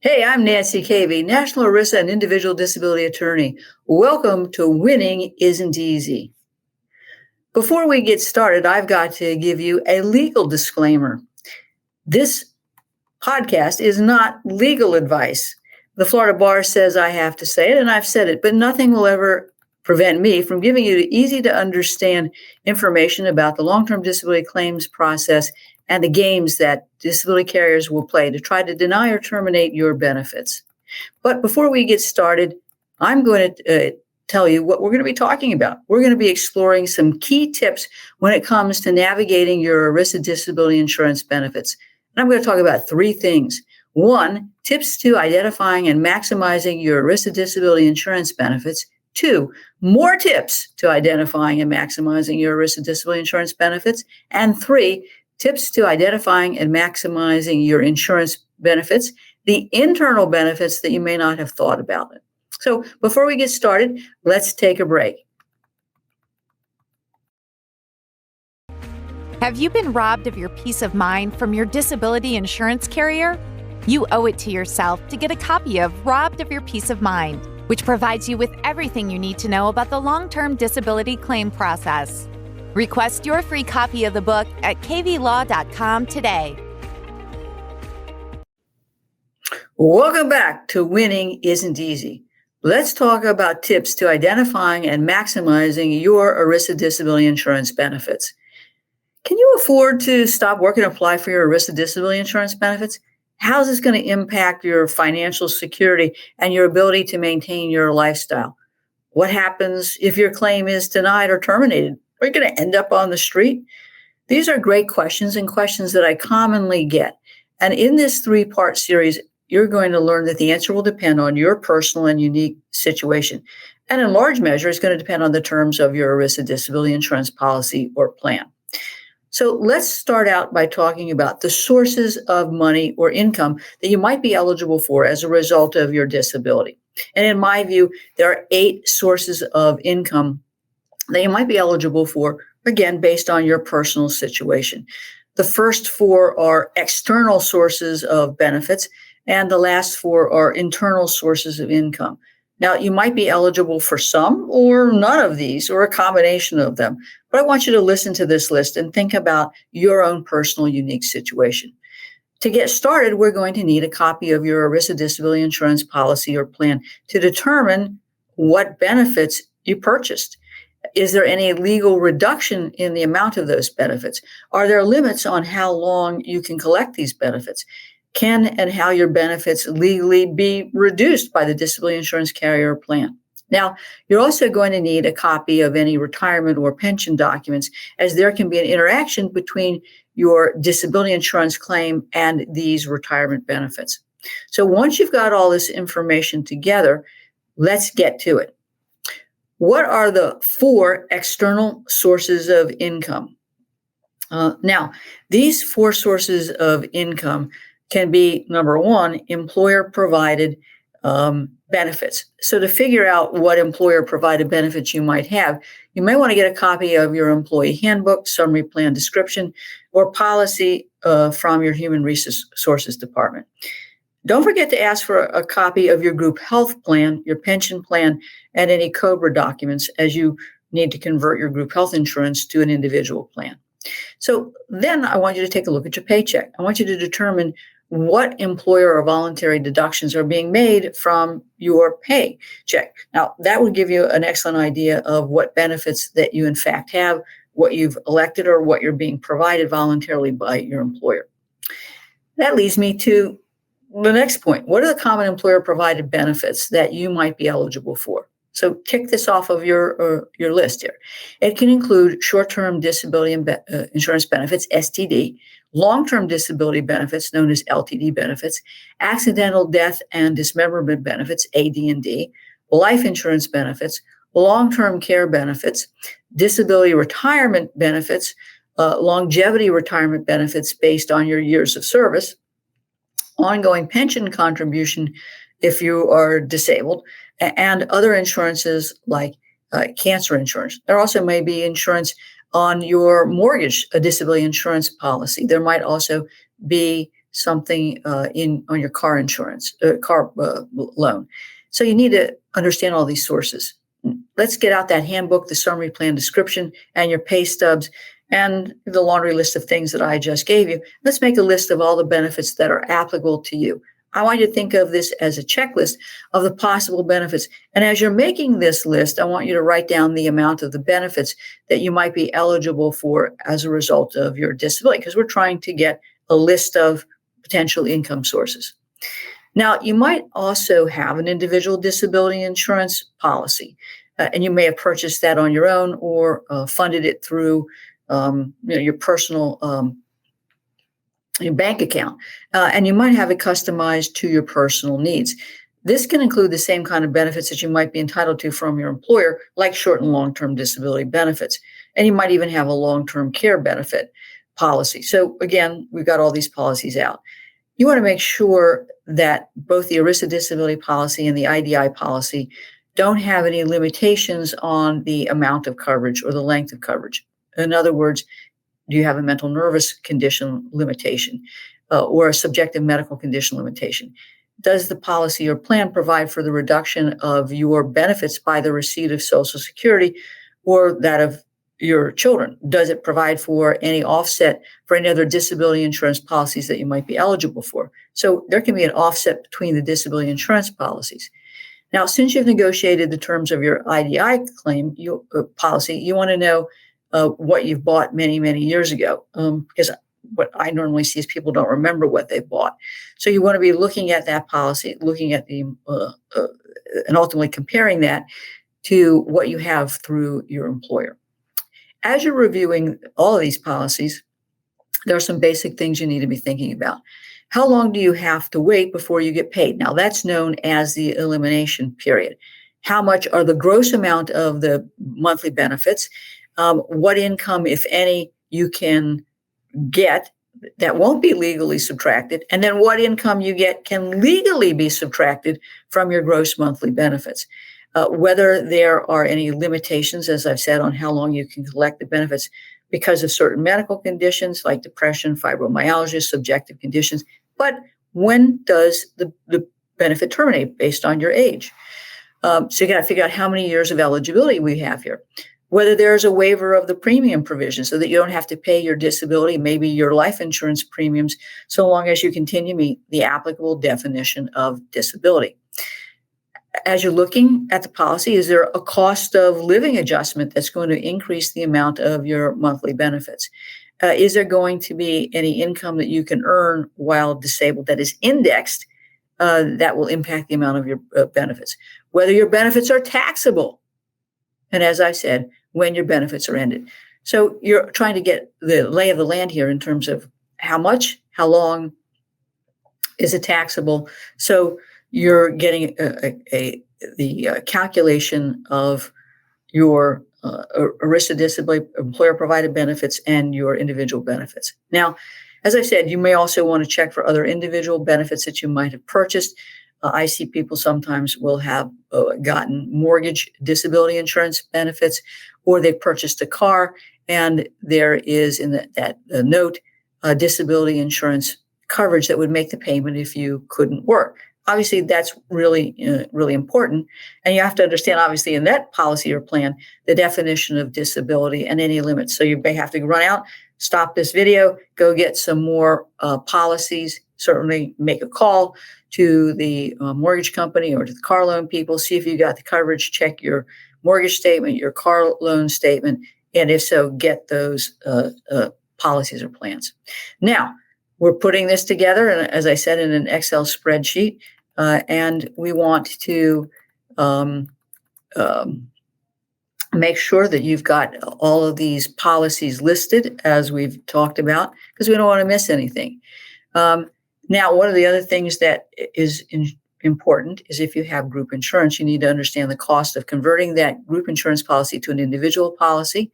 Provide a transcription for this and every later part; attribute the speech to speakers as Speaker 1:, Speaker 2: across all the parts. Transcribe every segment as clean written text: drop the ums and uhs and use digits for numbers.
Speaker 1: Hey, I'm Nancy Cavey, National ERISA and Individual Disability Attorney. Welcome to Winning Isn't Easy. Before we get started, I've got to give you a legal disclaimer. This podcast is not legal advice. The Florida Bar says I have to say it, and I've said it, but nothing will ever prevent me from giving you the easy to understand information about the long-term disability claims process and the games that disability carriers will play to try to deny or terminate your benefits. But before we get started, I'm going to tell you what we're going to be talking about. We're going to be exploring some key tips when it comes to navigating your ERISA disability insurance benefits. And I'm going to talk about three things. One, tips to identifying and maximizing your ERISA disability insurance benefits. Two, more tips to identifying and maximizing your ERISA disability insurance benefits. And three, tips to identifying and maximizing your insurance benefits, the internal benefits that you may not have thought about it. So before we get started, let's take a break.
Speaker 2: Have you been robbed of your peace of mind from your disability insurance carrier? You owe it to yourself to get a copy of Robbed of Your Peace of Mind, which provides you with everything you need to know about the long-term disability claim process. Request your free copy of the book at kvlaw.com today.
Speaker 1: Welcome back to Winning Isn't Easy. Let's talk about tips to identifying and maximizing your ERISA disability insurance benefits. Can you afford to stop working and apply for your ERISA disability insurance benefits? How's this going to impact your financial security and your ability to maintain your lifestyle? What happens if your claim is denied or terminated? Are you going to end up on the street? These are great questions and questions that I commonly get. And in this three-part series, you're going to learn that the answer will depend on your personal and unique situation. And in large measure, it's going to depend on the terms of your ERISA disability insurance policy or plan. So let's start out by talking about the sources of money or income that you might be eligible for as a result of your disability. And in my view, there are 8 sources of income that you might be eligible for, again, based on your personal situation. The first 4 are external sources of benefits, and the last 4 are internal sources of income. Now, you might be eligible for some or none of these or a combination of them, but I want you to listen to this list and think about your own personal unique situation. To get started, we're going to need a copy of your ERISA disability insurance policy or plan to determine what benefits you purchased. Is there any legal reduction in the amount of those benefits? Are there limits on how long you can collect these benefits? Can and how your benefits legally be reduced by the disability insurance carrier plan? Now, you're also going to need a copy of any retirement or pension documents, as there can be an interaction between your disability insurance claim and these retirement benefits. So once you've got all this information together, let's get to it. What are the 4 external sources of income? Now, these 4 sources of income can be, number 1, employer-provided benefits. So to figure out what employer-provided benefits you might have, you may want to get a copy of your employee handbook, summary plan description, or policy from your human resources department. Don't forget to ask for a copy of your group health plan, your pension plan, and any COBRA documents as you need to convert your group health insurance to an individual plan. So then I want you to take a look at your paycheck. I want you to determine what employer or voluntary deductions are being made from your paycheck. Now, that would give you an excellent idea of what benefits that you in fact have, what you've elected, or what you're being provided voluntarily by your employer. That leads me to the next point. What are the common employer-provided benefits that you might be eligible for? So tick this off of your list here. It can include short-term disability insurance benefits, STD, long-term disability benefits, known as LTD benefits, accidental death and dismemberment benefits, AD&D, life insurance benefits, long-term care benefits, disability retirement benefits, longevity retirement benefits based on your years of service, ongoing pension contribution if you are disabled, and other insurances like cancer insurance. There also may be insurance on your mortgage, a disability insurance policy. There might also be something on your car insurance, car loan. So you need to understand all these sources. Let's get out that handbook, the summary plan description, and your pay stubs, and the laundry list of things that I just gave you. Let's make a list of all the benefits that are applicable to you. I want you to think of this as a checklist of the possible benefits. And as you're making this list, I want you to write down the amount of the benefits that you might be eligible for as a result of your disability, because we're trying to get a list of potential income sources. Now, you might also have an individual disability insurance policy, and you may have purchased that on your own or funded it through your personal your bank account, and you might have it customized to your personal needs. This can include the same kind of benefits that you might be entitled to from your employer, like short and long-term disability benefits. And you might even have a long-term care benefit policy. So again, we've got all these policies out. You want to make sure that both the ERISA disability policy and the IDI policy don't have any limitations on the amount of coverage or the length of coverage. In other words, do you have a mental nervous condition limitation or a subjective medical condition limitation? Does the policy or plan provide for the reduction of your benefits by the receipt of Social Security or that of your children? Does it provide for any offset for any other disability insurance policies that you might be eligible for? So there can be an offset between the disability insurance policies. Now, since you've negotiated the terms of your IDI claim policy, you want to know what you've bought many, many years ago, because what I normally see is people don't remember what they bought. So you want to be looking at that policy, looking at the, and ultimately comparing that to what you have through your employer. As you're reviewing all of these policies, there are some basic things you need to be thinking about. How long do you have to wait before you get paid? Now, that's known as the elimination period. How much are the gross amount of the monthly benefits? What income, if any, you can get that won't be legally subtracted, and then what income you get can legally be subtracted from your gross monthly benefits. Whether there are any limitations, as I've said, on how long you can collect the benefits because of certain medical conditions like depression, fibromyalgia, subjective conditions. But when does the benefit terminate based on your age? So you got to figure out how many years of eligibility we have here. Whether there's a waiver of the premium provision so that you don't have to pay your disability, maybe your life insurance premiums, so long as you continue to meet the applicable definition of disability. As you're looking at the policy, is there a cost of living adjustment that's going to increase the amount of your monthly benefits? Is there going to be any income that you can earn while disabled that is indexed that will impact the amount of your benefits? Whether your benefits are taxable. And as I said, when your benefits are ended. So you're trying to get the lay of the land here in terms of how much, how long is it taxable. So you're getting the calculation of your ERISA disability employer provided benefits and your individual benefits. Now, as I said, you may also want to check for other individual benefits that you might have purchased. I see people sometimes will have gotten mortgage disability insurance benefits, or they've purchased a car and there is in that note disability insurance coverage that would make the payment if you couldn't work. Obviously, that's really, really important. And you have to understand, obviously, in that policy or plan, the definition of disability and any limits. So you may have to run out, stop this video, go get some more policies, certainly make a call to the mortgage company or to the car loan people, see if you got the coverage, check your mortgage statement, your car loan statement, and if so, get those policies or plans. Now, we're putting this together, and as I said, in an Excel spreadsheet, and we want to make sure that you've got all of these policies listed as we've talked about, because we don't want to miss anything. Now, one of the other things that is important is if you have group insurance, you need to understand the cost of converting that group insurance policy to an individual policy,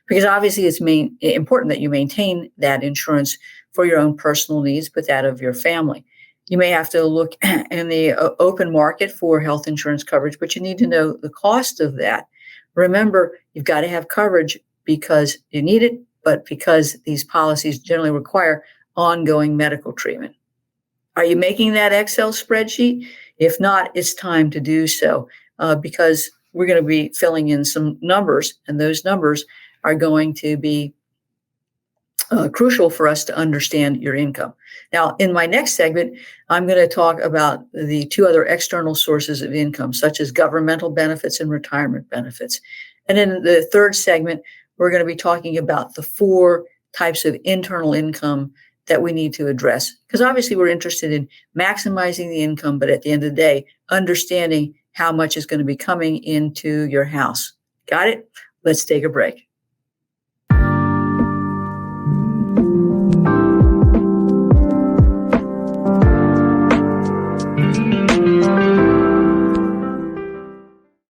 Speaker 1: because obviously it's important that you maintain that insurance for your own personal needs, but that of your family. You may have to look in the open market for health insurance coverage, but you need to know the cost of that. Remember, you've got to have coverage because you need it, but because these policies generally require ongoing medical treatment. Are you making that Excel spreadsheet? If not, it's time to do so because we're going to be filling in some numbers, and those numbers are going to be crucial for us to understand your income. Now, in my next segment, I'm going to talk about the two other external sources of income, such as governmental benefits and retirement benefits. And in the third segment, we're going to be talking about the four types of internal income that we need to address. Because obviously we're interested in maximizing the income, but at the end of the day, understanding how much is going to be coming into your house. Got it? Let's take a break.